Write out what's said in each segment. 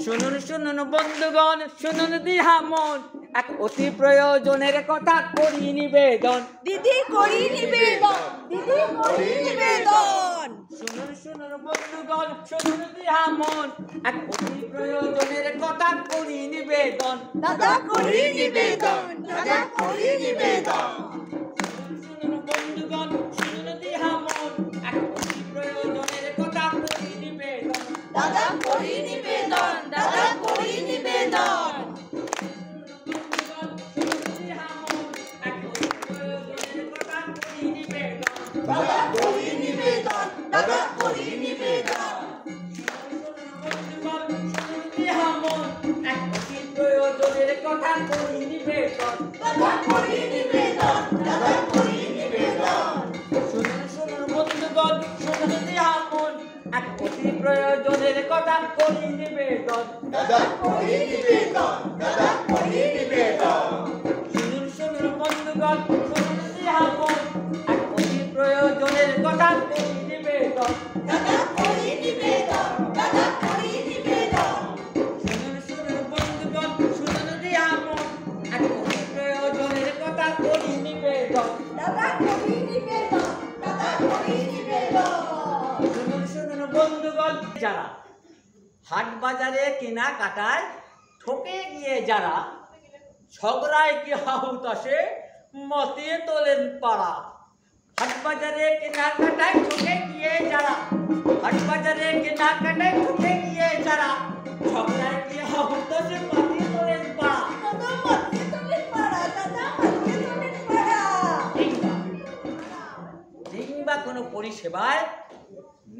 শুনুন শুনুন বন্ধুগণ, শুনুন দিহা মন, এক অতি প্রয়োজনের কথা করি নিবেদন। দিদি করি নিবেদন, দিদি করি নিবেদন। শুনুন শুনুন বন্ধুগণ, শুনুন দিহা মন, এক অতি প্রয়োজনের কথা করি নিবেদন। দাদা করি নিবেদন, দাদা করি নিবেদন। শুনুন বন্ধুগণ, শুনুন দিহা মন, এক অতি প্রয়োজনের কথা করি নিবেদন। দাদা করি নিবেদন, দাদা করি নিবেদন। দাদা করি নিবেদন, দাদা করি নিবেদন। প্রয়োজনের কথা করি নিবেদন। দাদা করি নিবেদন, দাদা করি নিবেদন। শুনুন শুনুন বন্ধুগণ, শুনুন দিহামন, এক অতি প্রয়োজনের কথা করি নিবেদন। দাদা করি নিবেদন, দাদা করি নিবেদন। শুনুন শুনুন বন্ধুগণ, শুনুন দিহামন, এক অতি প্রয়োজনের কথা করি নিবেদন। দাদা করি নিবেদন, দাদা করি নিবেদন। শুনুন শুনুন বন্ধুগণ, শুনুন দিহামন, এক অতি প্রয়োজনের কথা করি নিবেদন। দাদা করি নিবেদন, দাদা করি নিবেদন। শুনুন শুনুন বন্ধুগণ, যারা হাট বাজারে কেনাকাটায় ঠকে গিয়ে যারা ঝগড়ায় কি হাহুতাশে মতিয়ে তোলেন পাড়া। হাট বাজারে কেনাকাটায় ঠকে গিয়ে যারা, হাট বাজারে কেনাকাটায় ঠকে গিয়ে যারা ঝগড়ায় কি হাহুতাশে মতিয়ে তোলেন পাড়া। দাদা মাটিয়ে তোলেন পাড়া, দাদা মাটিয়ে তোলেন পাড়া। কিংবা কোনো পরিষেবায়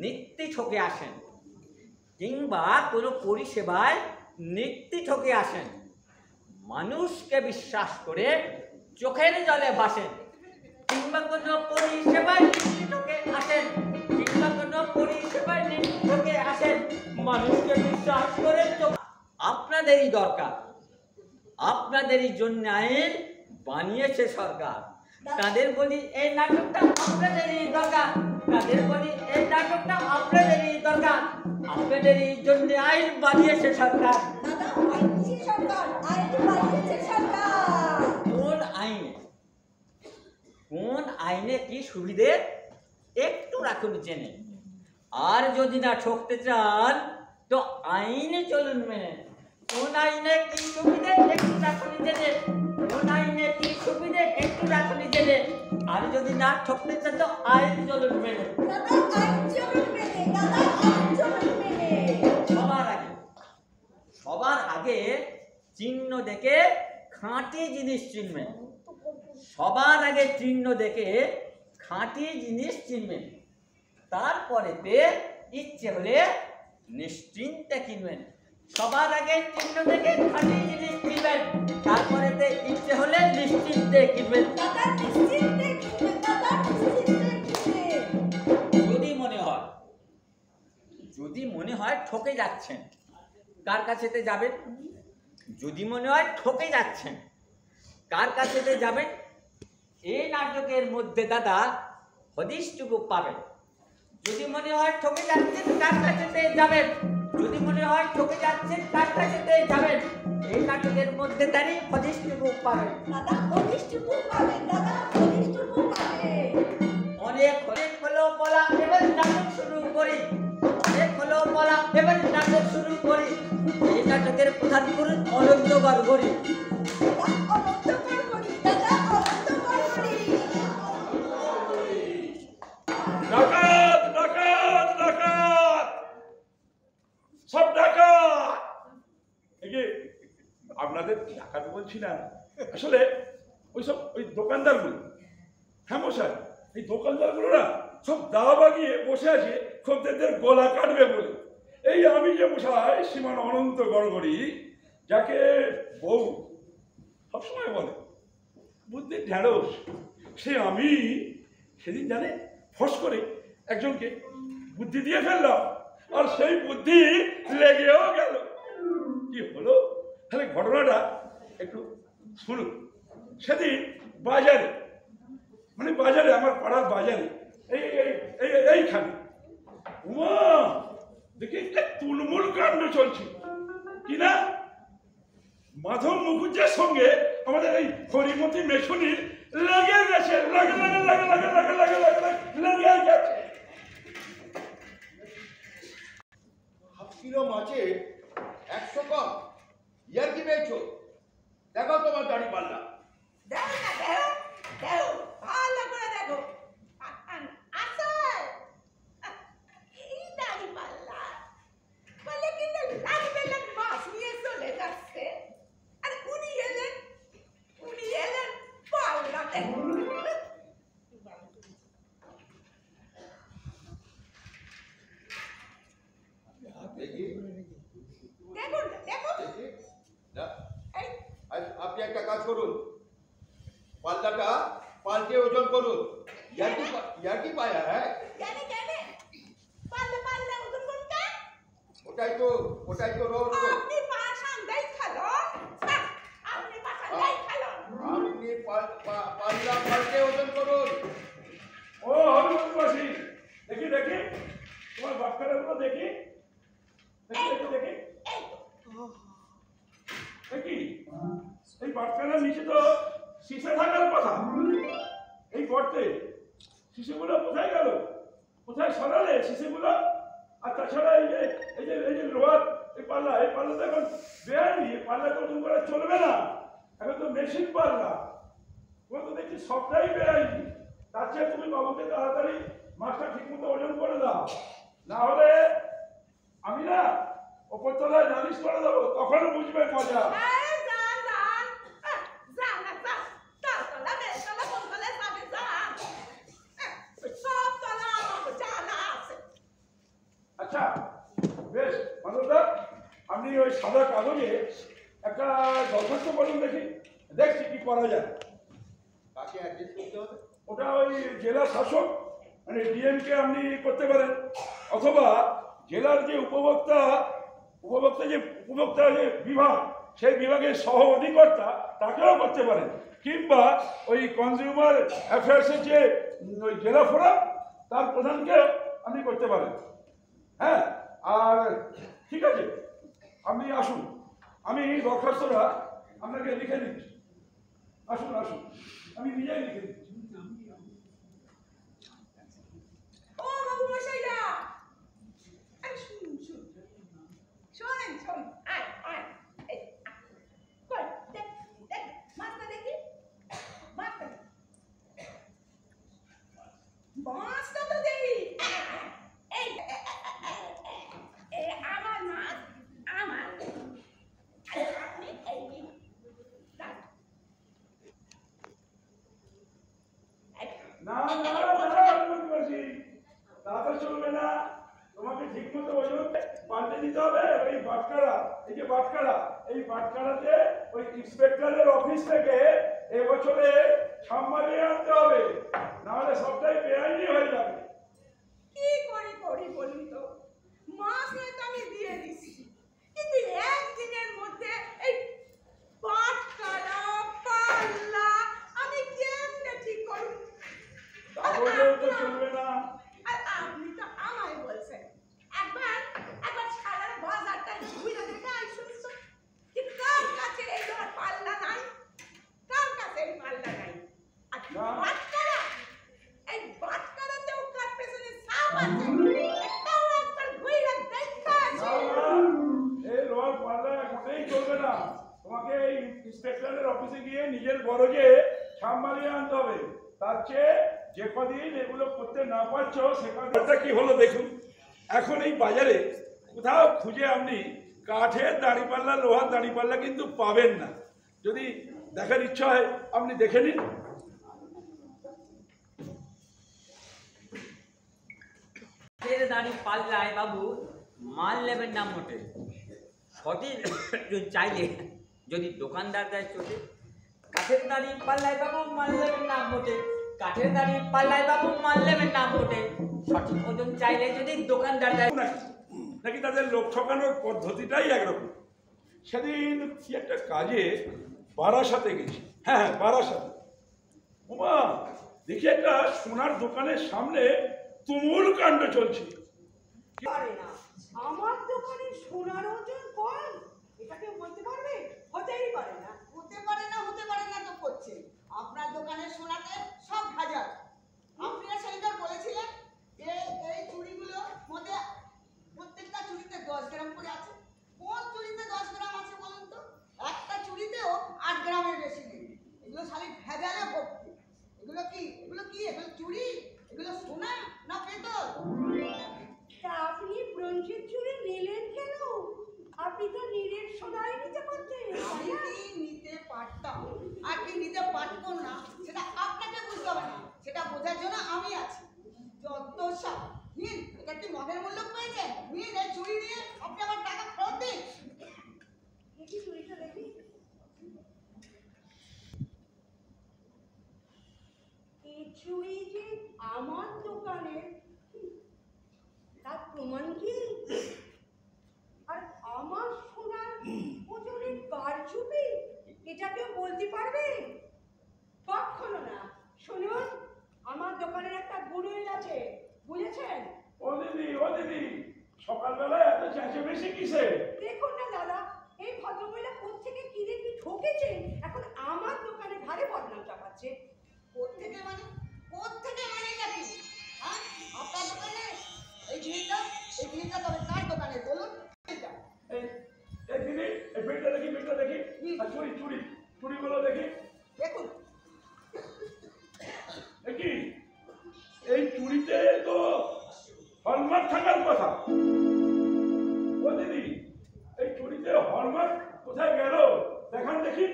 নিত্যি ঠকে আসেন, কিংবা কোনো পরিষেবায় নিত্যি ঠকে আসেন, মানুষকে বিশ্বাস করে চোখের জলে ভাসেন। কিংবা কোনো পরিষেবায় নিত্যি ঠকে আসেন, কিংবা কোনো পরিষেবায় নিত্যি ঠকে আসেন, মানুষকে বিশ্বাস করে আপনাদেরই দরকার, আপনাদেরই জন্য আইন বানিয়েছে সরকার। তাদের বলি এই নাটকটা আপনাদেরই দরকার, তাদের বলি এই নাটকটা আপনাদেরই দরকার, আপনাদেরই জন্য আইন বানিয়েছে সরকার। দাদা বানিয়েছে সরকার, আইন বানিয়েছে সরকার। কোন আইনে কি সুবিধে একটু রাখুন জেনে। আর যদি না ঠকতে চান তো আইনে চলুন মেনে। কোন আইনে কি সুবিধে একটু রাখুন জেনে, কোন আইনে কি সুবিধে একটু রাখুন জেনে। আর যদি না ঠকতে চান তো আইন চলুন মেনে। দাদা আইন চলুন মেনে, দাদা আইন চলুন মেনে। সবার আগে চিহ্ন দেখে খাঁটি জিনিস চিনবেন। সবার আগে চিহ্ন দেখে খাঁটি জিনিস চিনবেন। তারপরেতে ইচ্ছে হলে নিশ্চিন্তে কিনবেন। সবার আগে চিহ্ন দেখে খাঁটি জিনিস কিনবেন, তারপরেতে ইচ্ছে হলে নিশ্চিন্তে কিনবেন। দাদা নিশ্চিন্তে কিনবেন, দাদা নিশ্চিন্তে কিনবেন। যদি মনে হয় ঠকে যাচ্ছেন, কার কাছেতে যাবেন? যদি মনে হয় ঠকে যাচ্ছেন, কার কাছেতে যাবেন? এই নাটকের মধ্যে দাদা হদিশটুকু পাবেন। যদি মনে হয় ঠকে যাচ্ছেন, কার কাছেতে যাবেন? যদি মনে হয় ঠকে যাচ্ছেন, কার কাছেতে যাবেন? এই নাটকের মধ্যে দাঁড়িয়ে হদিশটুকু পাবেন। দাদা হদিশটুকু পাবেন, দাদা হদিশটুকু পাবেন। অনেক হলো বলা, এবার নাটক শুরু করি। অনেক হলো বলা, এবার নাটক শুরু করি। এই নাটকের প্রধান পুরুষ অনন্ত গড়গড়ি। দাদা অনন্তকার করি, দাদা অনন্তকার করি। ডাকাত ডাকাত ডাকাত, সব ডাকাত। এই যে আপনাদের ডাকাত বলছি না, আসলে ওই দোকানদারগুলো, হ্যাঁ মশাই, এই দোকানদারগুলো না সব দাওয়া বাগিয়ে বসে আছে খদ্দেরদের গলা কাটবে বলে। এই আমি যে মশাই শ্রীমান অনন্ত গড়গড়ি, যাকে বউ সবসময় বলে বুদ্ধির ঢেঁড়স, সে আমি সেদিন জানে ফস করে একজনকে বুদ্ধি দিয়ে ফেললাম, আর সেই বুদ্ধি লেগেও গেল। কি হলো তাহলে ঘটনাটা একটু শুনুন। সেদিন বাজারে, মানে বাজারে, আমার পাড়ার বাজারে, এইখানে উমা দেখি তুলমুল কাণ্ড চলছে। কি না মাধব মুখুজ্জের সঙ্গে আমাদের এই হরিমতি মেশুনির লেগে গেছে, লেগে গেছে। হাফ কিলো মাছে 100 কম, ইয়ার কি পেয়েছো? দেখো তোমার দাড়ি পাল্লা। দেখো না, দেখো ভালো করে দেখো। আসল এই দাড়ি পাল্লা বলে কিন্তু লাগবে মাছ নিয়ে চলে যাচ্ছে। আর উনি এলেন পাল্লা দেখো। দেখি দেখুন দেখো দেখি না, এই আপনি একটা কাজ করুন, পাল্লাটা পাল্টে ওজন করুন। ইয়ার কি পায়া? হ্যাঁ, জানে পাল্লা ওজন কোনটা? ওটাই তো রোজ আপনি পাশান দেই খালন। আপনি পাশান দেই খালন। আপনি পাল্লা পাল্টে ওজন করুন। ও হরিমতি মাসি, দেখি তোমার বাক্কারগুলো দেখি। এই বাটখারার নিচে তো শিশে থাকার কথা। এই গর্তে শিশুগুলো কোথায় গেল? কোথায় সরালে শিশুগুলো? আর তাছাড়া এই যে লোহার এই পাল্লা তো এখন বেআইনি। এই পাল্লা তো ওজন করা চলবে না, এখন তো মেশিন পাল্লা। তোমার তো দেখছি সবটাই বেআইনি। তার চেয়ে তুমি বাবুকে তাড়াতাড়ি মাছটা ঠিক মতো ওজন করে দাও, না হলে আমি না ওপর তলায় নালিশ করে দেবো, তখনও বুঝবে মজা। আচ্ছা বেশ মাধবদা, আপনি ওই সাদা কাগজে একটা দরখাস্ত করুন, দেখছি কি করা যায়। কাকে অ্যাডজাস্ট করতে হবে? ওটা ওই জেলা শাসক মানে ডিএমকে আপনি করতে পারেন, অথবা জেলার যে উপভোক্তা যে বিভাগ, সেই বিভাগের সহ অধিকর্তা তাকেও করতে পারেন, কিংবা ওই কনজিউমার অ্যাফেয়ার্সের যে ওই জেলা ফোরাম তার প্রধানকে আপনি করতে পারেন। হ্যাঁ, আর ঠিক আছে, আপনি আসুন, আমি দরখাস্তটা আপনাকে লিখে দিচ্ছি। আসুন আমি নিজেই লিখে দিচ্ছি। ও বাবু মশাইরা, শোনেন আয় কই দেখ মাছটা দেখি। মাছটা তো দেখি। এই আমার মাছ, আমার। আপনি এই নিন। না তা তো চলবে না, তোমাকে ঠিক মতো ওজন পাল্টে দিতে হবে। এই বাটখারাতে ওই ইন্সপেক্টরের অফিস থেকে এবছরে সাম্মানি আনতে হবে, নাহলে সবটাই বেআইনি হয়ে যাবে। কি করি বলি তো, মাছ নিয়ে তো আমি দিয়ে দিচ্ছি, কিন্তু একদিনের মধ্যে এই বাটখারা পাল্লা আমি কেমনে ঠিক করব? তা বললেও তো চলবে না। আর আপনি তো আমায় বলছেন একবার সারার বাজারটা ঘুরে দেখে আইসুন তো, কি কার কাছে এই পাল্লা নাই? কার কাছে এই পাল্লা নাই? আর বাটখারাতেও কার পেছনে সাপ আছে, এটাও একবার ঘুরে দেখে আসি। এই লোহার পাল্লা মোটেই চলবে না, তোমাকে এই ইন্সপেক্টরের অফিসে গিয়ে নিজের গরজে সাম্মানি আনতে হবে। তার চেয়ে যে কদিন এগুলো করতে না পারছো সে কদিনটা কি হলো দেখুন। এখন এই বাজারে কোথাও খুঁজে আপনি কাঠের দাঁড়িপাল্লা, লোহার দাঁড়িপাল্লা কিন্তু পাবেন না। যদি দেখার ইচ্ছা হয় আপনি দেখে নিন। কাঠের দাড়ি পাল্লায় বাবু মাল নেবেন না মোটে। সঠিক চাইলে যদি দোকানদার দেয় চলে। কাঠের দাড়ি পাল্লায় বাবু মাল নেবেন না মোটে। কাঠের দাড়ি পাল্লায় বাবু মাল নেবেন না মোটে। সঠিক ওজন চাইলে যদি দোকানদার দেয়। নাকি তাদের লোক ঠকানোর পদ্ধতিটাই একরকম। সেদিন কি একটা কাজে বারাসাতে গেছি। হ্যাঁ, বারাসাতে। ওমা, দেখি একটা সোনার দোকানের সামনে তুমুল কাণ্ড চলছে। পারে না, আমার দোকানে সোনার ওজন কম, মতন না সেটা আপনাকে বুঝতে হবে না, সেটা বোঝার জন্য আমি আছি। যত সব নিন, এটা কি মদের মূল্য পেয়েছেন? নিন এই চুরি নিয়ে আপনি আমার টাকা ফেরত দিন। দেখি চুরিটা দেখি। এই চুরি যে আমার দোকানের, তার প্রমাণ কি? আর আমার সোনার ওজনের কারচুপি, এটা কেউ বলতে পারবে? কখনো না। শুনুন, আমার দোকানের একটা গুরুই আছে, বুঝেছেন? ও দিদি সকালবেলায় এত চেঁচামেচি কিসে? দেখুন না দাদা, এই ভদ্রমহিলা কোত্থেকে কি দেখি ঠকেছেন, এখন আমার দোকানে ঘাড়ে বদনাম চাপাচ্ছে। কোত্থেকে মানে নাকি? হ্যাঁ, আপনার দোকানে এই জিনিসটা তবে কার দোকানে বলুন? এই দিদি, এই বেলটা দেখি। আর চুড়িগুলো দেখি। দেখুন, দেখি এই চুড়িতে তো হলমার্ক থাকার কথা। ও দিদি, এই চুড়িতে হলমার্ক কোথায় গেল? দেখান দেখি।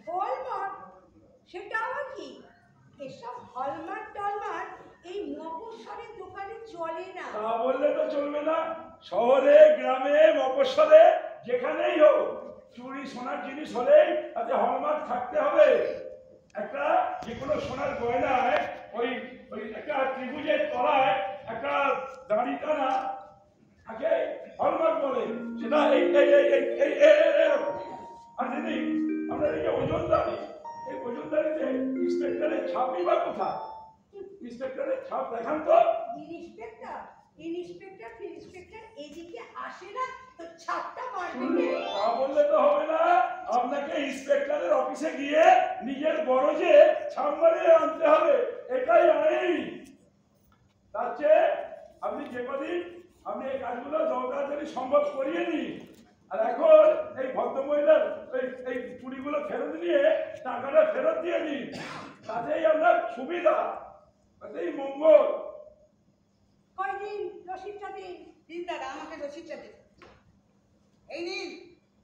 হলমার্ক? সেটা আবার কি? এসব হলমার্ক টলমার্ক এই মফস্বলের দোকানে চলে না। তা বললে তো চলবে না। শহরে, গ্রামে, মফস্বলে যেখানেই হোক, চুরি সোনার জিনিস হলেই তাতে হলমার্ক থাকতে হবে। একটা যে কোনো সোনার গয়নায় ওই একটা ত্রিভুজের তলায় একটা দাড়ি টানা থাকে, হলমার্ক বলে। সেটা আর দিদি, আপনার এই যে ওজনদারি, এই ওজনদারিতে ইন্সপেক্টরের ছাপই বা কোথায়? ইন্সপেক্টরের ছাপ দেখান তো। ইন্সপেক্টর এদিকে আসে না তো ছাপটা মারবে। তা বললে তো হবে না। আপনাকে ইন্সপেক্টরের অফিসে গিয়ে নিজের বরজে ছাপ মারিয়ে আনতে হবে, এটাই আইন। তার চেয়ে আপনি যে কদিন আপনি এই কাজগুলো যত তাড়াতাড়ি সম্ভব করিয়ে নিন। আর এখন এই ভদ্রমহিলার এই চুড়িগুলো ফেরত নিয়ে টাকাটা ফেরত দিয়ে দিন, তাতেই আপনার সুবিধা, তাতেই মঙ্গল। কয়দিন রসিদটা দিন। দিন দাদা, আমাকে রসিদটা দিন। এই নিন।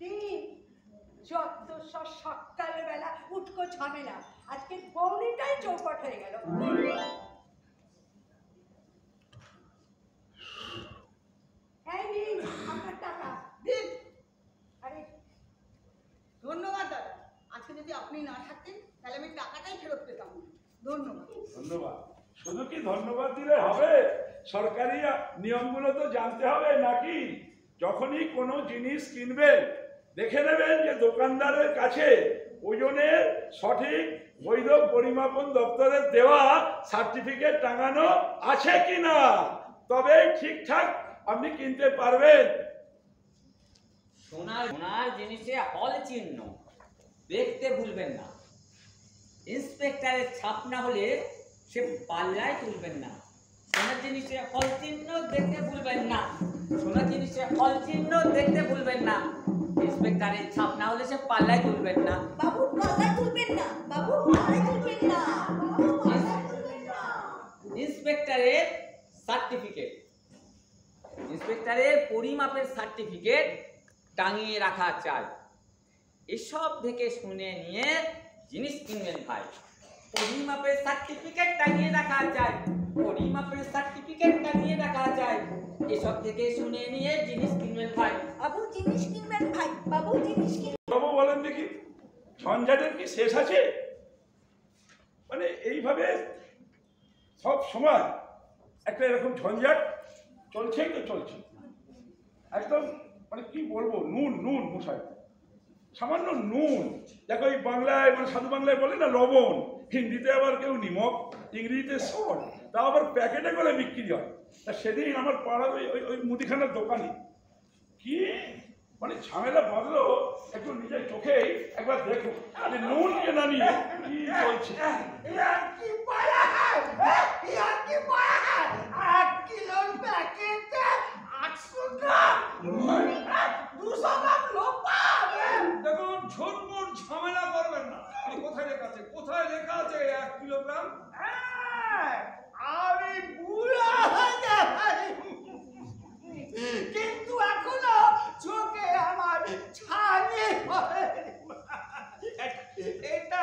দিন। যত সব সকালবেলা উটকো ঝামেলা, আজকে বউনিটাই চৌপট হয়ে গেল। এই নিন আপনার টাকা। দিন। আরে ধন্যবাদ দাদা, আজকে যদি আপনি না থাকতেন তাহলে আমি টাকাটাই ফেরত পেতাম না। ধন্যবাদ। শুধু কি ধন্যবাদ দিলে হবে? সরকারি নিয়মগুলো তো জানতে হবে নাকি? যখনই কোনো জিনিস কিনবেন, দেখে নেবেন যে দোকানদারের কাছে ওজনের সঠিক বৈধ পরিমাপন দপ্তরের দেওয়া সার্টিফিকেট টাঙানো আছে কিনা, তবে ঠিকঠাক আপনি কিনতে পারবেন। সোনার জিনিসে হল চিহ্ন দেখতে ভুলবেন না। ইন্সপেক্টরের ছাপ না হলে সে পাল্লায় তুলবেন না। সোনার জিনিসে হল চিহ্ন দেখতে ভুলবেন না। ইন্সপেক্টরের ছাপ না হলে সে পাল্লায় তুলবেন না। বাবু পাল্লায় তুলবেন না। ইন্সপেক্টরের পরিমাপের সার্টিফিকেট টাঙিয়ে রাখা চাই। এসব থেকে শুনে নিয়ে জিনিস কিনবেন ভাই। পরিমাপের সার্টিফিকেট টাঙিয়ে রাখা চাই। এসব থেকে শুনে নিয়ে জিনিস কিনবেন ভাই। বাবু বলেন দেখি, ঝঞ্ঝাটের কি শেষ আছে? মানে এইভাবে সব সময় একটা এরকম ঝঞ্ঝাট চলছেই তো চলছে। একদম মানে কি বলবো, নুন মশাই, সামান্য নুন। দেখো এই বাংলায় মানে সাধু বাংলায় বলে না লবণ, হিন্দিতে আবার কেউ নিমক, ইংরেজিতে সল্ট, তা আবার প্যাকেটে করে বিক্রি হয়। তা সেদিন আমার পাড়ার ওই মুদিখানার দোকানে কি মানে ঝামেলা বাঁধলো, একটু নিজের চোখেই একবার দেখো। আরে নুন কেনা নিয়ে কি চলছে। দেখুন, ঝুটমুট ঝামেলা করবেন না। কোথায় লেখা আছে 1 কিলোগ্রাম? আমি বুড়া কিন্তু এখনো চোখে আমার ছানি এটা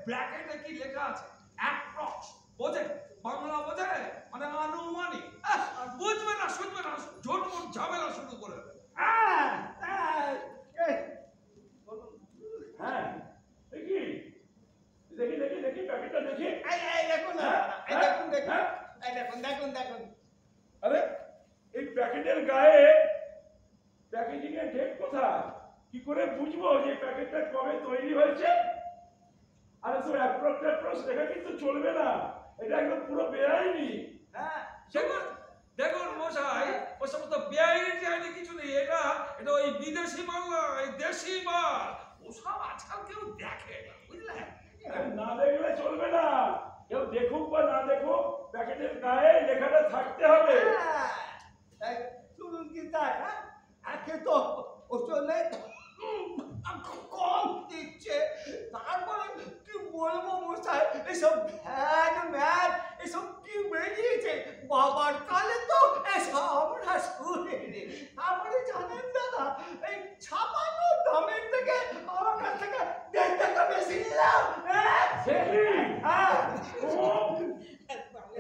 ব্র্যাকেটে কি লেখা আছে অ্যাপ্রক্স বোঝেন বাংলা বোঝে মানে আনুমানিক বুঝবে না শুনবে না ঝটমট ঝামেলা শুরু করে দেবে হ্যাঁ দেখি দেখি দেখি দেখি প্যাকেটটা দেখি দেখুন না, এই দেখুন দেখুন এই দেখুন দেখুন দেখুন আরে এই প্যাকেটের গায়ে প্যাকেজিং এর ডেট কোথায় কি করে বুঝবো যে প্যাকেটটা কবে তৈরি হয়েছে আরে তো অ্যাপ্রক্স লেখা কিন্তু চলবে না এটা একদম পুরো বেআইনি হ্যাঁ দেখুন দেখুন মশাই ওই সমস্ত বেআইনি টেআইনি কিছু নেই এটা এটা ওই বিদেশি মাল নয় দেশি মাল ওসব আজকাল কেউ দেখে না বুঝলেন আরে না দেখলে চলবে না কেউ দেখুক বা না দেখুক প্যাকেটের গায়ে লেখাটা থাকতে হবে শুনুন কি তাই একে তো ওজনে কম দিচ্ছে তারপরে কি বলবো মশাই এসব ভ্যান ম্যান এসব কি বেরিয়েছে বাবার কালে তো এসব আমরা শুনিনি তারপরে জানেন দাদা এই ছাপানো দামের থেকে আমার কাছ থেকে 1.5 টাকা বেশি নিলাম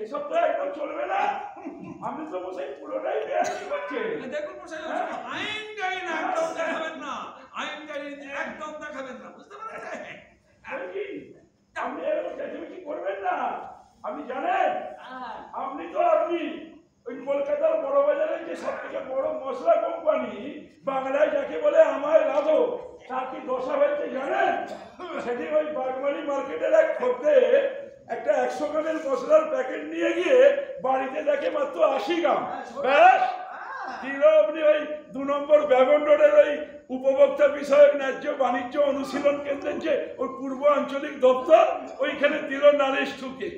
এইসব তো একদম চলবে না আমি তো মশাই পুরোটাই বেআইনি করছে দেখুন মশাই আইন টাইন একদম দেখাবেন না আইন টাইন একদম দেখাবেন না বুঝতে পারছেন আরে কি আপনি এরকম চেঁচামেচি করবেন না আপনি জানেন আপনি ওই কলকাতার বড় বাজারের যে সব থেকে বড় মশলা কোম্পানি বাংলায় যাকে বলে আমার রাধো তার কি দশা হয়েছে জানেন সেদিন ওই বাগমারি মার্কেটের এক খদ্দের একটা 100 গ্রামের মশলার প্যাকেট নিয়ে গিয়ে বাড়িতে দেখে মাত্র 80 গ্রাম ব্যাস দিল আপনি ওই 2 নম্বর ব্যাগন রোডের ওই উপভোক্তা বিষয়ক ন্যায্য বাণিজ্য অনুশীলন কেন্দ্রের যে ওই পূর্ব আঞ্চলিক দপ্তর ওইখানে দিল নালিশ ঠুকে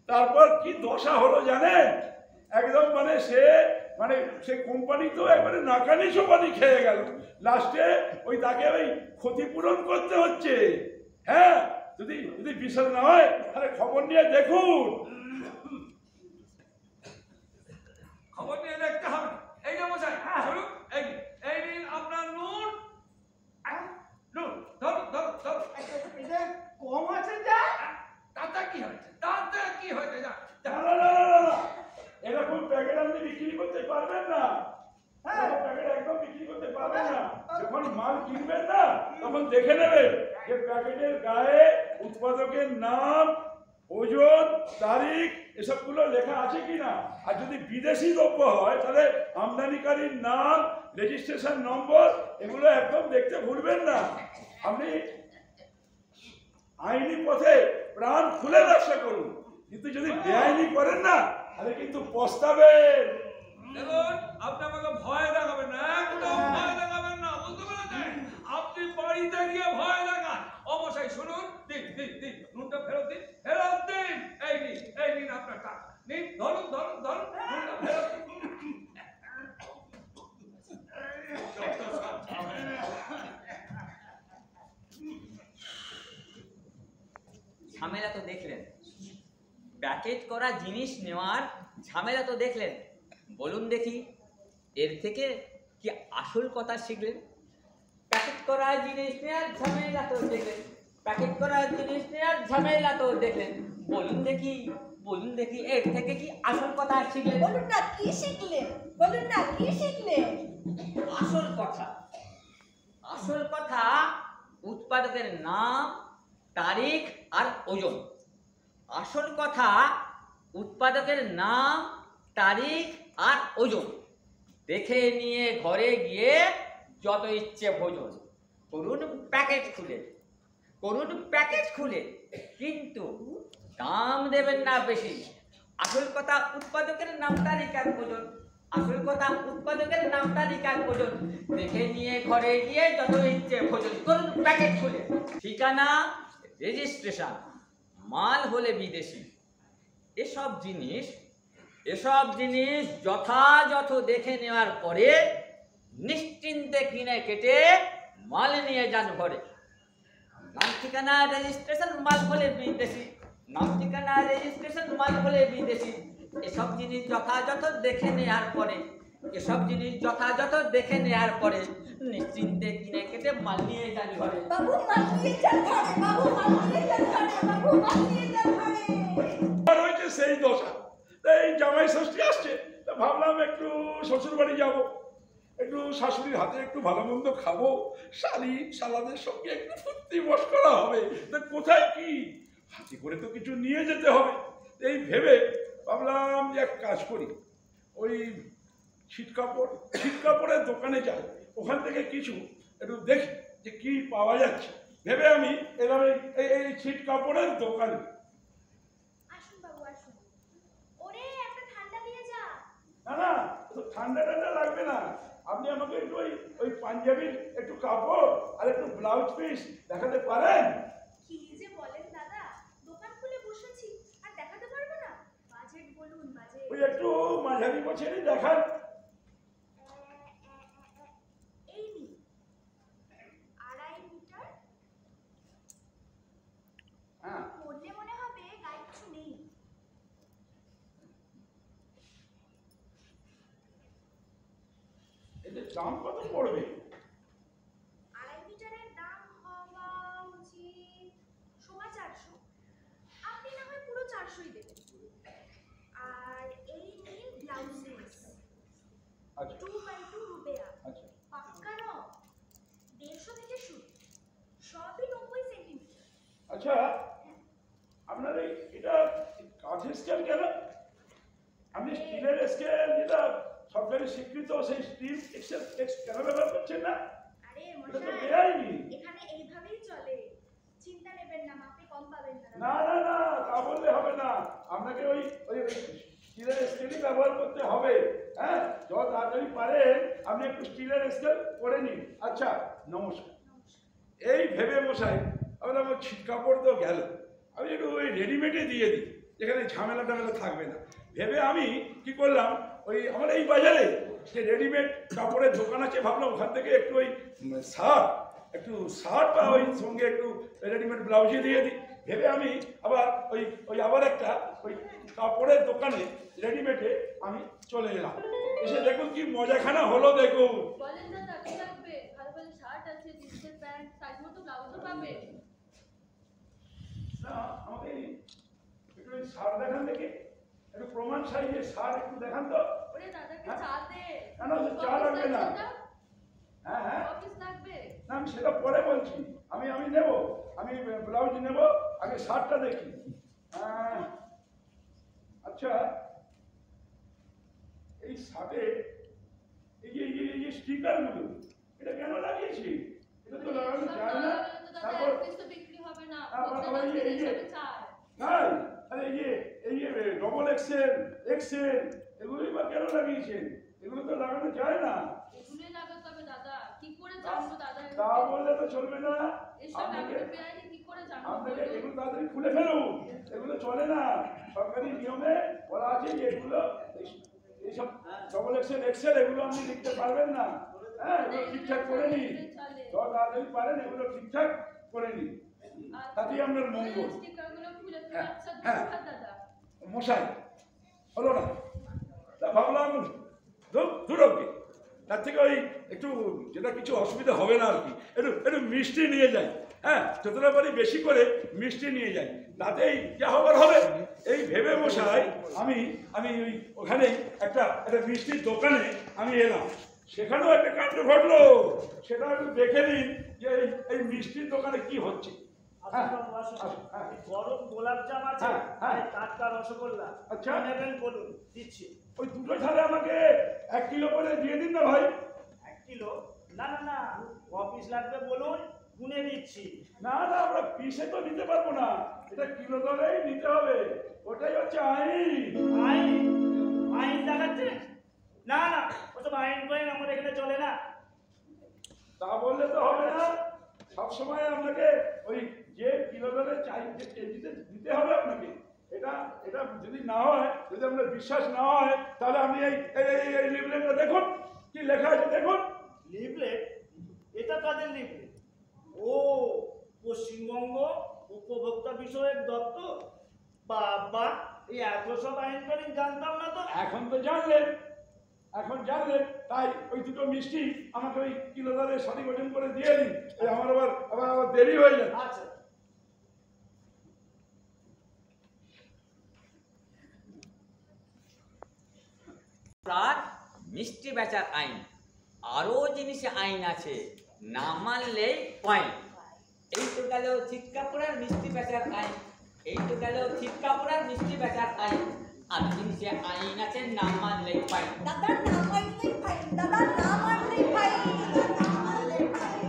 তারপর কি দশা হলো জানেন একদম সে কোম্পানি তো একবারে নাকানি চোপানি খেয়ে গেল লাস্টে ওই তাকে ওই ক্ষতিপূরণ করতে হচ্ছে হ্যাঁ যদি বিশ্বাস না হয় তাহলে খবর নিয়ে দেখুন খবর নিয়ে দেখতে হবে এই যে মশাই শুনুন এই নিন আপনার নুন ধর এটা কম আছে যা তাতে কি হয়েছে যা না এরকম প্যাকেট আপনি বিক্রি করতে পারবেন না প্যাকেট একদম বিক্রি করতে পারবেন না যখন মাল কিনবেন না তখন দেখে নেবেন যে প্যাকেটের গায়ে উৎপাদকের নাম ওজন তারিখ এসবগুলো লেখা আছে কিনা আর যদি বিদেশি দ্রব্য হয় তাহলে আমদানিকারীর নাম রেজিস্ট্রেশন নম্বর এগুলো একদম দেখতে ভুলবেন না আপনি আইনি পথে প্রাণ খুলে ব্যবসা করুন কিন্তু যদি বেআইনি করেন না তাহলে কিন্তু পস্তাবেন দেখুন আপনি আমাকে ভয় দেখাবেন না একদম ভয় দেখাবেন না বুঝতে পেরেছেন আপনি বাড়িতে গিয়ে ভয় দেখান অবশ্যই শুনুন দিন নুনটা ফেরত দিন এই নিন আপনার টাকা নিন ধরুন নুনটা ফেরত দিন ঝামেলা তো দেখলেন প্যাকেট করা জিনিস নেওয়ার ঝামেলা তো দেখলেন বলুন দেখি এর থেকে কি আসল কথা শিখলেন প্যাকেট করা জিনিস নেওয়ার ঝামেলা তো দেখলেন প্যাকেট করা জিনিস নেওয়ার ঝামেলা তো দেখলেন বলুন দেখি এর থেকে কি আসল কথা শিখলেন বলুন না কি শিখলেন আসল কথা উৎপাদকের নাম তারিখ আর ওজন আসল কথা উৎপাদকের নাম তারিখ আর ওজন দেখে নিয়ে ঘরে গিয়ে যত ইচ্ছে ভোজন করুন প্যাকেট খুলে কিন্তু দাম দেবেন না বেশি আসল কথা উৎপাদকের নাম তারিখ আর ওজন দেখে নিয়ে ঘরে গিয়ে যত ইচ্ছে ভোজন করুন প্যাকেট খুলে ঠিকানা রেজিস্ট্রেশন মাল হলে বিদেশি এসব জিনিস যথাযথ দেখে নেওয়ার পরে নিশ্চিন্তে কিনে কেটে মাল নিয়ে যান ঘরে নাম ঠিকানা রেজিস্ট্রেশন মাল হলে বিদেশি এসব জিনিস যথাযথ দেখে নেওয়ার পরে এসব জিনিস যথাযথ দেখে নেয়ার পরে নিশ্চিন্তে কিনে কেটে মাল নিয়ে যান ঘরে। বাবু মাল নিয়ে যান ঘরে, বাবু মাল নিয়ে যান ঘরে, বাবু মাল নিয়ে যান ঘরে। আর হয়েছে সেই দশা। এই জামাই ষষ্ঠী আসছে, তা ভাবলাম একটু শ্বশুর বাড়ি যাবো, একটু শাশুড়ির হাতে একটু ভালো মন্দ খাবো, শালি শালাদের সঙ্গে একটু ফুর্তি মশকরা হবে। তা কোথায় কি হাতে করে তো কিছু নিয়ে যেতে হবে। এই ভেবে ভাবলাম যে এক কাজ করি, ওই ছিট কাপড়ের দোকানে যাই, ওখান থেকে কিছু একটু দেখি যে কি পাওয়া যাচ্ছে। ভেবে আমি এলাম এই ছিট কাপড়ের দোকানে। আসুন বাবু আসুন। ওরে একটা ঠান্ডা দিয়ে যা। না না, তো ঠান্ডা লাগবে না, আপনি আমাকে একটু ওই পাঞ্জাবির একটু কাপড় আর একটু ব্লাউজ পিস দেখাতে পারেন? কি যে বলেন দাদা, দোকান খুলে বসেছি আর দেখাতে পারবো না? বাজেট বলুন বাজেট। ওই একটু মাঝারি গোছেরই দেখান। এই নি 2.5 মিটার। হ্যাঁ, পড়লে মনে হবে গায়ে কিছু নেই। এদের দাম কত পড়বে? 2.5 মিটারের দাম হওয়া উচিত 450। আপনি না হয় পুরো 400ই দেবেন। আর এই নিন ব্লাউজ পিস আচ্ছা 2x2 রুবেয়া, আচ্ছা পাক্কা রং, 150 থেকে শুরু, সবই 90 সেন্টিমিটার। আচ্ছা, আপনার এটা কাঠের স্কেল কেন? আপনি স্টিলের স্কেল যেটা সরকারি স্বীকৃত, সেই স্টিল এক্সেল কেন ব্যবহার করছেন না? আরে এটা তো মশাই, বেআইনি। এখানে এইভাবেই চলে, চিন্তা নেবেন না, মাপে কম পাবেন না। না না না, তা বললে হবে না, আপনাকে ওই ওই স্টিলের স্কেলই ব্যবহার করতে হবে। হ্যাঁ, যত তাড়াতাড়ি পারেন আপনি একটু স্টিলের স্কেল করে নিন। আচ্ছা, নমস্কার। এই ভেবে মশাই আমরা আমার ছিট কাপড় তো গেল, আমি একটু ওই রেডিমেডে দিয়ে দিই, যেখানে ঝামেলা টামেলা থাকবে না। ভেবে আমি কি করলাম, ওই আমার এই বাজারে যে রেডিমেড কাপড়ের দোকান আছে, ভাবলাম ওখান থেকে একটু ওই শার্ট বা ওই সঙ্গে একটু রেডিমেড ব্লাউজে দিয়ে দিই। ভেবে আমি আবার একটা ওই কাপড়ের দোকানে রেডিমেডে আমি চলে এলাম। এসে দেখুন কি মজাখানা হলো, দেখুন। বলেন দাদা কি লাগবে? ভালো ভালো শার্ট আছে, জিন্সের প্যান্ট, সাইজ মতো ব্লাউজও পাবে। না, আমাকে একটু ওই শার্ট দেখান দেখি, একটু প্রমাণ সাইজের শার্ট একটু দেখান তো। ওরে দাদাকে চা দে। না না, চা লাগবে না। হ্যাঁ হ্যাঁ, অফিস লাগবে। না আমি সেটা পরে বলছি, আমি নেব, আমি ব্লাউজ নেব, আগে শার্টটা দেখি। আচ্ছা, এই শার্টে এই যে স্টিকারগুলো, এটা কেন লাগিয়েছি? এটা তো লাগানো যায় না। তারপর তো বিক্রি হবে না। আবার এই যে চায়। হ্যাঁ, আরে এই যে ডবল এক্সেল এগুলোই বা কেন লাগিয়েছেন? এগুলো তো লাগানো যায় না। এগুলোই লাগাতে হবে দাদা। কি করে জানবো দাদা? তা বললে তো চলবে না। এসব আপনাকে লাগাতে বেআইনি কি করে জানবো? এগুলো তাড়াতাড়ি খুলে ফেলুন, এগুলো চলে না। সরকারি নিয়মে বলা আছে যে এগুলো এইসব ডবল এক্সেল এগুলো আপনি লিখতে পারবেন না। হ্যাঁ, এগুলো ঠিকঠাক করে নিন, যত তাড়াতাড়ি পারেন এগুলো ঠিকঠাক করে নিন, তাতেই আপনার মঙ্গল। স্টিকারগুলো খুলে হ্যাঁ, আচ্ছা হ্যাঁ। দাদা। মশাই হলো না, তা ভাবলাম দুরকে তার থেকে ওই একটু যেটা কিছু অসুবিধা হবে না আর কি, একটু মিষ্টি নিয়ে যাই। হ্যাঁ, যতটা পারি বেশি করে মিষ্টি নিয়ে যাই, তাতেই যা হবার হবে। এই ভেবে মশাই আমি ওই ওখানেই একটা মিষ্টির দোকানে আমি এলাম। সেখানেও একটা কাণ্ড ঘটলো, সেটা একটু দেখে নিন যে এই মিষ্টির দোকানে কি হচ্ছে। হ্যাঁ, হ্যাঁ। গরম গোলাপ জাম আছে, হ্যাঁ, হ্যাঁ। টাটকা রসগোল্লা। আচ্ছা। নেবেন বলুন, দিচ্ছি। ওই দুটো ছাড়ে আমাকে 1 কিলো করে দিয়ে দিন না ভাই। 1 কিলো? না না না, কপিস লাগবে বলুন, গুনে দিচ্ছি। না না, আমরা পিসে তো নিতে পারবো না, এটা কিলো দরেই নিতে হবে, ওটাই হচ্ছে আইন। আইন দেখাচ্ছে? না না, ওসব আইন আমাদের এখানে চলে না। তা বললে তো হবে না, সবসময় আপনাকে ওই যে কিলো দরে চাই যে কেজিতে দিতে হবে আপনাকে। এটা যদি না হয়, যদি আপনার বিশ্বাস না হয়, তাহলে আপনি এই লিফলেটটা দেখুন, কি লেখা আছে দেখুন। লিফলেট? এটা কাদের লিফলেট? ও, পশ্চিমবঙ্গ উপভোক্তা বিষয়ক দপ্তর। বাবা, এই এত সব আইন জানতাম না তো। এখন তো জানলেন, এখন জানলেন, তাই ওই দুটো মিষ্টি আমাকে ওই কিলো দরে সঠিক ওজন করে দিয়ে দিন। এই আমার আবার দেরি হয়ে যাচ্ছে। আচ্ছা। তার মিষ্টি বেচার আইন, আরো জিনিসে আইন আছে, না মানলেই ফাইন। এই তো গেল ছিট কাপড়ার মিষ্টি বেচার আইন, এই তো গেল ছিট কাপড়ার মিষ্টি বেচার আইন, আর জিনিসে আইন আছে, না মানলেই ফাইন। দাদা না মানলেই ফাইন, দাদা না মানলেই ফাইন, না মানলেই ফাইন।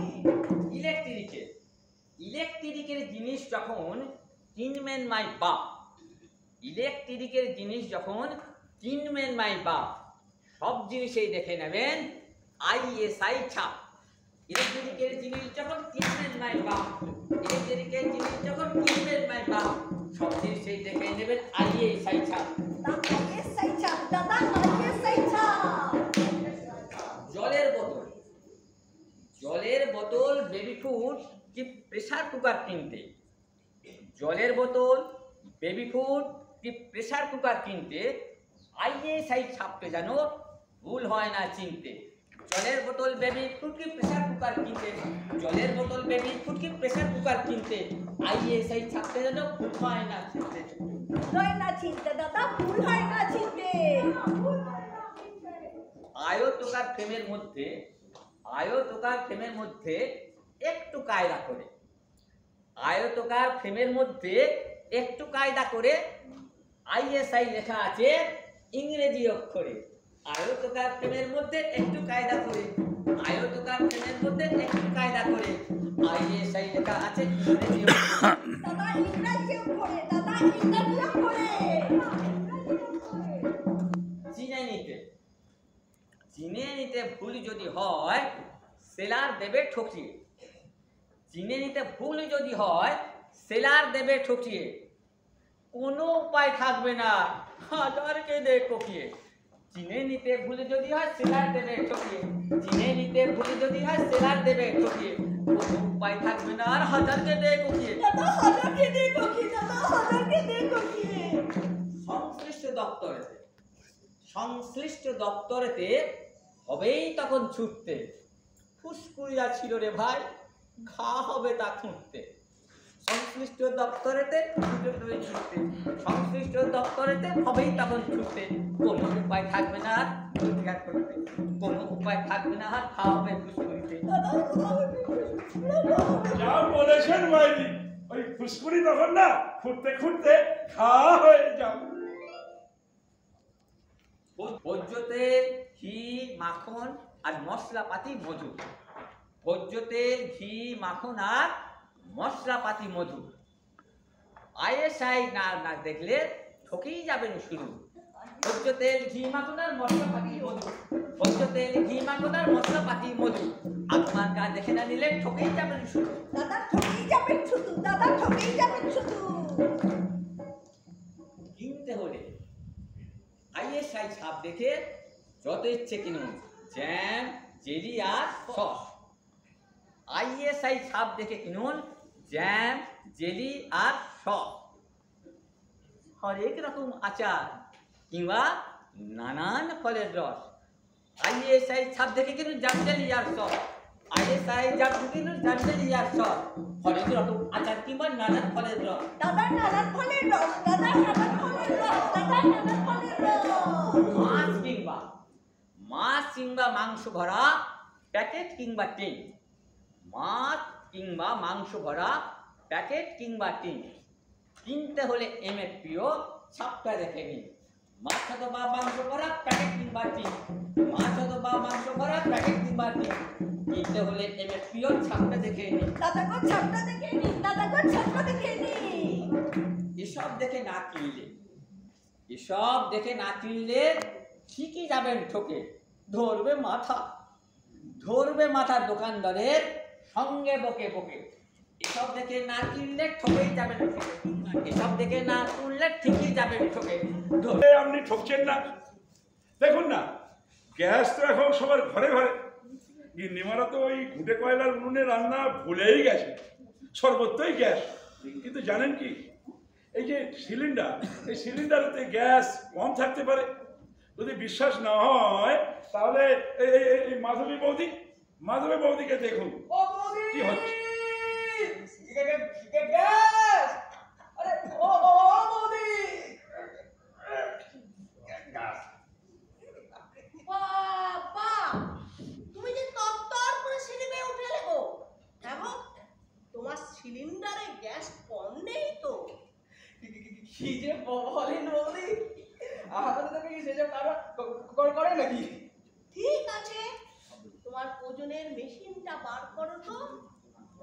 ইলেকট্রিকের জিনিস যখন কিনবেন মাই বাপ, ইলেকট্রিকের জিনিস যখন কিনবেন মাই বাপ, সব জিনিসেই দেখে নেবেন ISI ছাপ। ইলেকট্রিকের জিনিস যখন কিনবেন মাই বাপ, ইলেকট্রিকের জিনিস যখন কিনবেন মাই বাপ, সব জিনিসেই দেখে নেবেন ISI ছাপ। ISI ছাপ, দাদা ISI ছাপ। জলের বোতল বেবি ফুড কি প্রেসার কুকার কিনতে, জলের বোতল বেবি ফুড কি প্রেসার কুকার কিনতে ISI ছাপতে যেন ভুল হয় না চিনতে। জলের বোতল বেবি ফুড কি প্রেসার কুকার কিনতে, জলের বোতল বেবি ফুড কি প্রেসার কুকার কিনতে ISI ছাপতে যেন ভুল হয় না চিনতে। হয় না চিনতে দাদা, ভুল হয় না চিনতে। আয়তকার ফ্রেমের মধ্যে একটু কায়দা করে, আয়তকার ফ্রেমের মধ্যে একটু কায়দা করে ISI লেখা আছে ইংরেজি অক্ষরে। আয়তকার ফ্রেমের মধ্যে একটু কায়দা করে, আয়তকার ফ্রেমের মধ্যে একটু কায়দা করে ISI লেখা আছে ইংরেজি অক্ষরে। দাদা ইংরেজি অক্ষরে, দাদা ইংরেজি অক্ষরে। চিনে নিতে ভুল যদি হয় সেলার দেবে ঠকিয়ে, চিনে নিতে ভুল যদি হয় সেলার দেবে ঠকিয়ে, কোনো উপায় থাকবে না হাজারকে দে ঠকিয়ে। চিনে নিতে ভুল যদি হয় সেলার দেবে ঠকিয়ে, চিনে নিতে ভুল যদি হয় সেলার দেবে ঠকিয়ে, কোনো উপায় থাকবে না আর হাজারকে দে ঠকিয়ে। দাদা হাজারকে দে ঠকিয়ে, দাদা হাজারকে দে ঠকিয়ে। সংশ্লিষ্ট দপ্তরেতে হবেই তখন ছুটতে, ফুসকুড়িয়া ছিল রে ভাই ঘা হবে তা খুঁটতে। সংশ্লিষ্ট দপ্তরেতে ছুটতে, সংশ্লিষ্ট দপ্তরেতে হবেই তখন ছুটতে, কোনো উপায় থাকবে না আর রোজগার করতে, কোনো উপায় থাকবে না আর খাওয়া হবে ফুসকুড়িতে। যা বলেছেন মাইরি, ওই ফুসকুড়ি তখন না খুঁটতে খুঁটতে খাওয়া হয়ে যাও। ভোজ্য তেল, ঘি, মাখন আর মশলাপাতি মধু, ভোজ্য তেল, ঘি, মাখন আর মশলাপাতি মধু। ISI না দেখলে ঠকেই যাবেন শুরু। ভোজ্য তেল, ঘি, মাখন আর মশলাপাতি মধু, ভোজ্য তেল, ঘি, মাখন আর মশলাপাতি মধু, আপনার গা দেখে না নিলে ঠকেই যাবেন শুরু। দাদা ঠকেই যাবেন শুধু, দাদা ঠকেই যাবেন শুধু। কিনতে হলে ISI ছাপ দেখে যত ইচ্ছে কিনুন, জ্যাম, জেলি আর সস। ISI ছাপ দেখে কিনুন জ্যাম, জেলি আর সস। হরেক রকম আচার কিংবা নানান ফলের রস। ISI ছাপ দেখে কিনুন জ্যাম, জেলি আর সস। ISI ছাপ দেখে কিনুন জ্যাম, জেলি আর সস। হরেক রকম আচার কিংবা নানান ফলের রস। দাদা নানান ফলের রস, দাদা নানান ফলের রস, দাদা নানান ফলের রস। মাছ কিংবা মাংস ভরা প্যাকেট কিংবা টিন, মাছ কিংবা মাংস ভরা প্যাকেট কিংবা টিন। কিনতে হলে MFPO ছাপটা দেখে নিন। মাছ অথবা মাংস ভরা প্যাকেট কিংবা টিন, মাছ অথবা মাংস ভরা প্যাকেট কিংবা টিন। কিনতে হলে MFPO ছাপটা দেখে নিন। দাদা গো ছাপটা দেখে নিন, দাদা গো ছাপটা দেখে নিন। এসব দেখে না কিনলে ঠিকই যাবেন ঠকে, ধরবে মাথা দোকানদারের সঙ্গে বকে বকে। এসব দেখে না কিনলে ঠকেই যাবেন ঠকে, এসব দেখে না কিনলে ঠিকই যাবেন ঠকে। আপনি ঠকছেন না। দেখুন না, গ্যাস তো এখন সবার ঘরে ঘরে। গিন্নিমারা তো ওই ঘুঁটে কয়লার উনুনে রান্না ভুলেই গেছে, সর্বত্রই গ্যাস। কিন্তু জানেন কি, এই যে সিলিন্ডার, এই সিলিন্ডারেতে গ্যাস কম থাকতে পারে, যদি বিশ্বাস না হয় তাহলে এই মাধবী বৌদিকে দেখুন ও বৌদি কি হচ্ছে। গ্যাস! আরে ও বৌদি বাবা, তুমি যে তত্তর করে সিঁড়ি বেয়ে উঠে এলে গো। দেখো, তোমার সিলিন্ডারে গ্যাস কম নেই তো? কি যে বলেন বৌদি, আমাদের তো কি সেসব কারবার করে নাকি? ঠিক আছে, তোমার ওজনের মেশিনটা বার করো তো,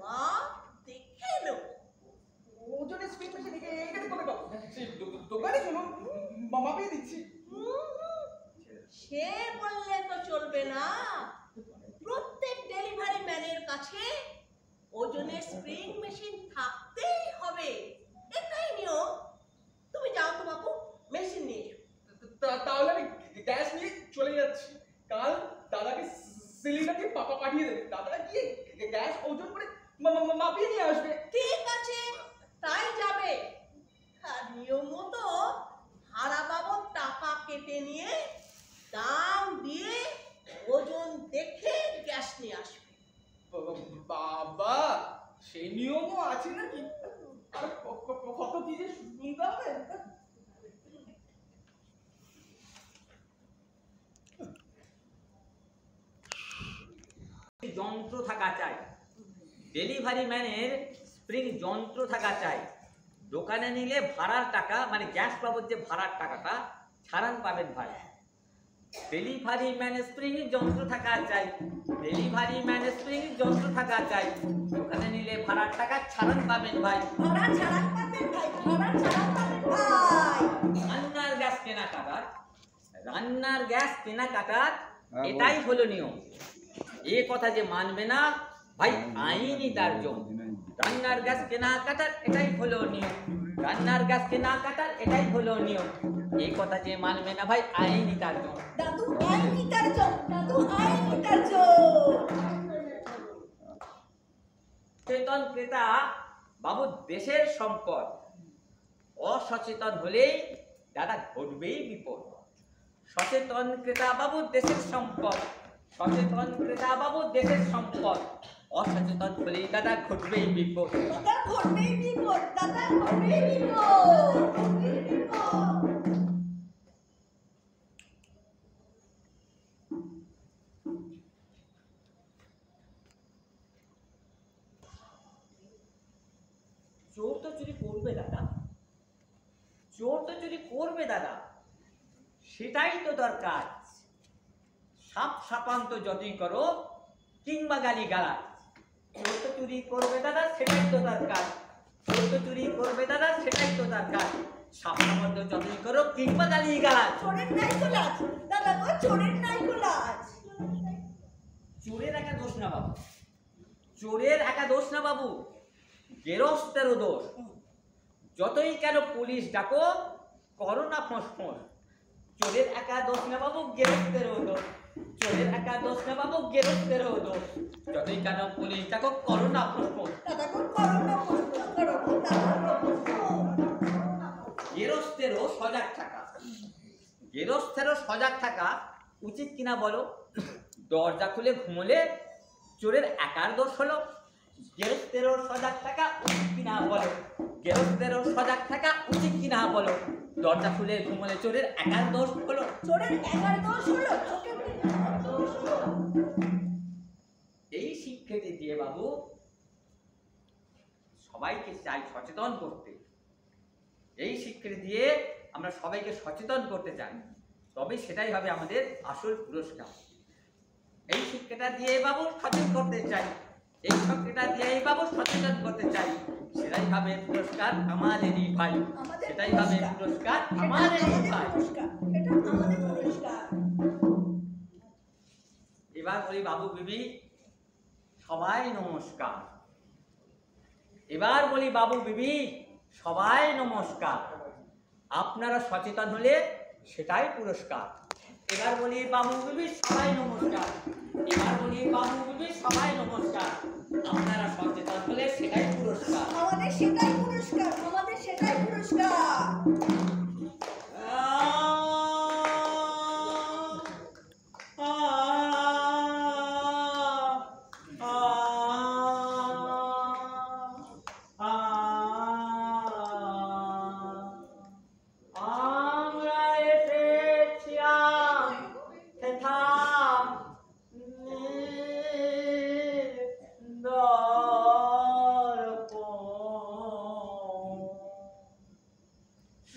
মা দেখে নেব। ওজনের স্পিড মেশিন এখানে করে দাও, দোকানে শুনুন মাপিয়ে দিচ্ছি। সে বললে তো চলবে না, প্রত্যেক ডেলিভারি ম্যানের কাছে ওজনের স্প্রিং মেশিন থাকতেই হবে, এটাই নিয়ম। তুমি যাও তো বাবু, মেশিন নিয়ে এসো। তাহলে আমি গ্যাস নিয়ে চলে যাচ্ছি। কাল দাদাকে সিলিন্ডারকে পাঠিয়ে দেবে, দাদা গিয়ে গ্যাস ওজন করে মাপিয়ে নিয়ে আসবে। ঠিক আছে, তাই যাবে। আর নিয়ম মতো ভাড়া বাবদ টাকা কেটে নিয়ে দাম দিয়ে ওজন দেখে গ্যাস নিয়ে আসবে। বাবা, সেই নিয়মও আছে নাকি? আর কত কি যে শুনতে হবে। যন্ত্র থাকা চাই, ডেলিভারি ম্যানের স্প্রিং যন্ত্র থাকা চাই। দোকানে নিলে ভাড়ার টাকা মানে গ্যাস বাবদ যে ভাড়ার টাকাটা ছাড়ান পাবেন ভাই। ডেলিভারি ম্যানের স্প্রিং যন্ত্র থাকা চাই, ডেলিভারি ম্যানের স্প্রিং যন্ত্র থাকা চাই। দোকানে নিলে ভাড়ার টাকা ছাড়ান পাবেন ভাই। ভাড়া ছাড়া পাবেন ভাই, ভাড়া ছাড়া পাবেন ভাই। রান্নার গ্যাস কেনাকাটার, রান্নার গ্যাস কেনাকাটার এটাই হলো নিয়ম। এ কথা যে মানবে না ভাই আইনি তার জন্য। রান্নার গ্যাস কেনাকাটার এটাই হলো নিয়ম, রান্নার গ্যাস কেনাকাটার এটাই হলো নিয়ম। এই কথা যে মানবে না ভাই আইনি তার জন্য। দাদু আইনি তার জন্য, দাদু আইনি তার জন্য। সচেতন ক্রেতা বাবু দেশের সম্পদ, অসচেতন হলেই দাদা ঘটবেই বিপদ। সচেতন ক্রেতা বাবু দেশের সম্পদ, সচেতন ক্রেতা বাবু দেশের সম্পদ। অসচেতন হলেই দাদা ঘটবেই বিপদ। দাদা ঘটবেই বিপদ, দাদা ঘটবেই বিপদ, ঘটবেই বিপদ। চোর তো চুরি করবে দাদা, চোর তো চুরি করবে দাদা, সেটাই তো দরকার। সাপ সাপান্ত যতই করো কিংবা গালি গালাজ, চোর তো চুরি করবে দাদা সেটাই তো দরকার। চোর তো চুরি করবে দাদা সেটাই তো দরকার। সাপ সাপান্ত যতই করো কিংবা গালি গালাজ। চোরের নাই তো লাজ, দাদা গো চোরের নাই তো লাজ। চোরের একা দোষ না বাবু, চোরের একা দোষ না বাবু, গেরস্তেরও দোষ। যতই কেন পুলিশ ডাকো করো না ফোঁস ফোঁস। চোরের একা দোষ না বাবু, গেরস্তেরও দোষ। চোরের একা দোষ না বাবু, গেরস্তেরও দোষ। যতই কেন পুলিশ ডাকো করো না ফোঁস ফোঁস। দাদা গো করো না ফোঁস ফোঁস, করো না, দাদা গো ফোঁস ফোঁস। গেরস্তেরও সজাগ থাকা, গেরস্তেরও সজাগ থাকা উচিত কিনা বলো? দরজা খুলে ঘুমোলে চোরের একার দোষ হলো? গেরস্তেরও সজাগ থাকা উচিত কিনা বলো? গেরস্তেরও সজাগ থাকা উচিত কিনা বলো? দরজা খুলে ঘুমোলে চোরের একার দোষ হলো? চোরের একার দোষ হলো, চোরের একার দোষ হলো। এই শিক্ষাটি দিয়ে বাবু সবাইকে চাই সচেতন করতে। এই শিক্ষাটি দিয়ে আমরা সবাইকে সচেতন করতে চাই, তবে সেটাই হবে আমাদের আসল পুরস্কার। এই শিক্ষাটা দিয়ে বাবু সচেতন করতে চাই, এই শিক্ষাটা দিয়ে বাবু সচেতন করতে চাই, সেটাই হবে পুরস্কার আমাদেরই ভাই, সেটাই হবে পুরস্কার আমাদেরই ভাই। এটা আমাদের পুরস্কার। এবার বলি বাবু বিবি সবাই নমস্কার। এবার বলি বাবু বিবি সবাই নমস্কার। আপনারা সচেতন হলে সেটাই পুরস্কার। এবার বলি বাবু বিবি সবাই নমস্কার। এবার বলি বাবু বিবি সবাই নমস্কার। আপনারা সচেতন হলে সেটাই পুরস্কার। আমাদের সেটাই পুরস্কার, আমাদের সেটাই পুরস্কার।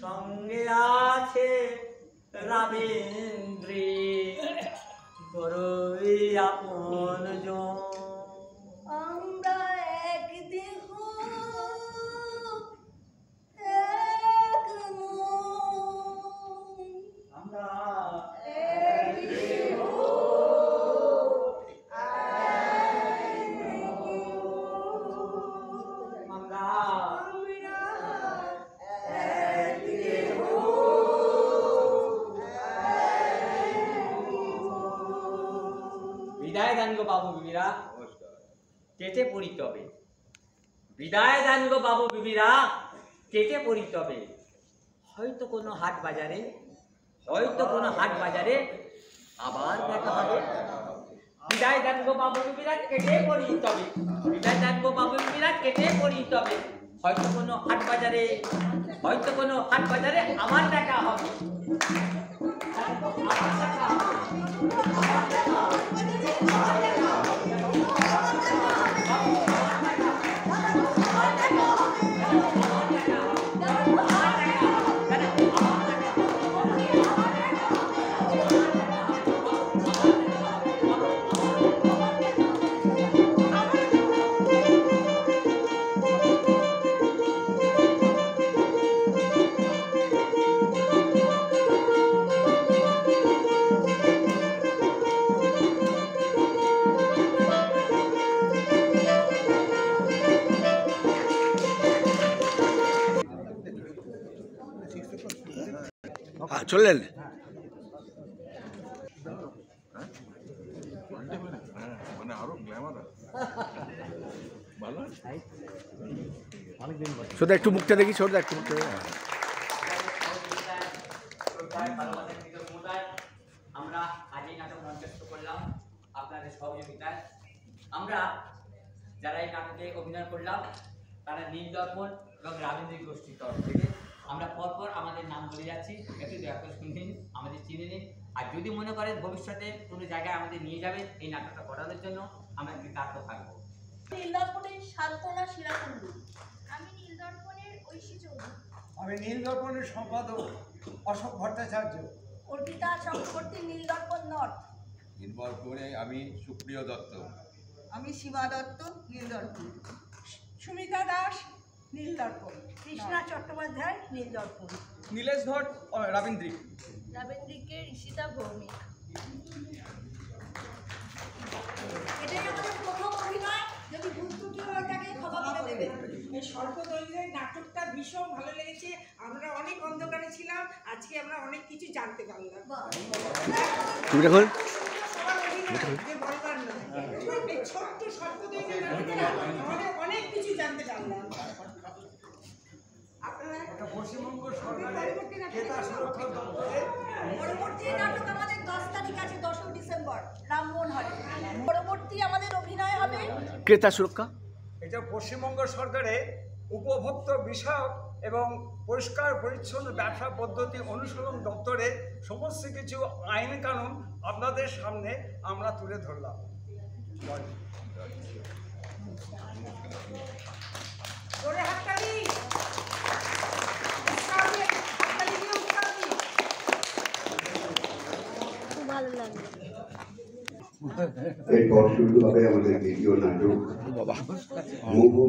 সঙ্গে আছে রাবেন্দ্রী বড়ই আপনজন। আমরা এক দেহ এক মন। আমরা এক দেহ আমরা বিদায় দান গো বাবু বিবিরা, কেটে পড়ি তবে। বিদায় দান গো বাবু বিবিরা, কেটে পড়ি তবে। হয়তো কোনো হাট বাজারে, হয়তো কোনো হাট বাজারে আবার দেখা হবে। বিদায় দান গো বাবু বিবিরা, কেটে পড়ি তবে। বিদায় দান গো বাবু বিবিরা, কেটে পড়ি তবে। হয়তো কোনো হাট বাজারে, হয়তো কোনো হাট বাজারে আমার দেখা হবে। আমার দেখা হবে। চললেন মানে আরো গ্ল্যামার ভালো। সোদা একটু মুখটা দেখি, সোদা একটু মুখটা দেখি। আমরা আজ এই নাটক মঞ্চস্থ করলাম আপনাদের সহযোগিতায়। আমরা যারা এই নাটকে অভিনয় করলাম তারা নীল দর্পণ এবং রাবীন্দ্রিক গোষ্ঠীর তরফ থেকে আমরা পরপর আমাদের নাম বলে যাচ্ছি, একটু দয়া করে শুনে নিন, আমাদের চিনে নিন। আর যদি মনে করেন ভবিষ্যতে কোনো জায়গায় আমাদের নিয়ে যাবেন এই নাটকটা করানোর জন্য, আমরা কৃতার্থ থাকবো। নীলদর্পণের সান্ত্বনা শিরাকুণ্ডু। আমি নীলদর্পণের ঐশী চৌধুরী। আমি নীলদর্পণের সম্পাদক অশোক ভট্টাচার্য। অর্পিতা চক্রবর্তী, নীলদর্পণ নর্থ। নির্মলপুরে আমি সুপ্রিয় দত্ত। আমি সীমা দত্ত, নীলদর্পণ। সুমিতা দাস, নীলদর্পণ। কৃষ্ণা চট্টোপাধ্যায়, নীলদর্পণ। নীলেশ ভট্ট, রাবীন্দ্রিক। রাবেন্দ্রিকের ঈশিতা ভৌমিক। এটাই আমাদের প্রথম অভিনয়, যদি ভুল ত্রুটি হয়ে থাকে ক্ষমা করে দেবেন। এই স্বল্প দৈর্ঘ্যের নাটকটা ভীষণ ভালো লেগেছে। আমরা অনেক অন্ধকারে ছিলাম, আজকে আমরা অনেক কিছু জানতে পারলাম। তুমি দেখুন সবার অভিনয় যে বলবার নয়, এই ছোট্ট স্বল্প দৈর্ঘ্যের নাটকে আমাদের অনেক কিছু জানতে পারলাম। আপনারা পশ্চিমবঙ্গ সরকারের ক্রেতা সুরক্ষা দপ্তরে পরবর্তী নাটক আমাদের 10 তারিখ আছে, 10 ডিসেম্বর, রামমোহন হলে। পরবর্তী আমাদের অভিনয় হবে ক্রেতা সুরক্ষা। এটা পশ্চিমবঙ্গ সরকারের উপভোক্তা বিষয়ক এবং পরিষ্কার পরিচ্ছন্ন ব্যবসা পদ্ধতি অনুসরণ দপ্তরে সমস্ত কিছু আইন কানুন আপনাদের সামনে আমরা তুলে ধরলাম। জোরে হাততালি। হাততালি দিয়ে উৎসাহ দিন। খুব ভালো লাগলো। এরপর শুরু হবে আমাদের দ্বিতীয় নাটক বাবা মুহু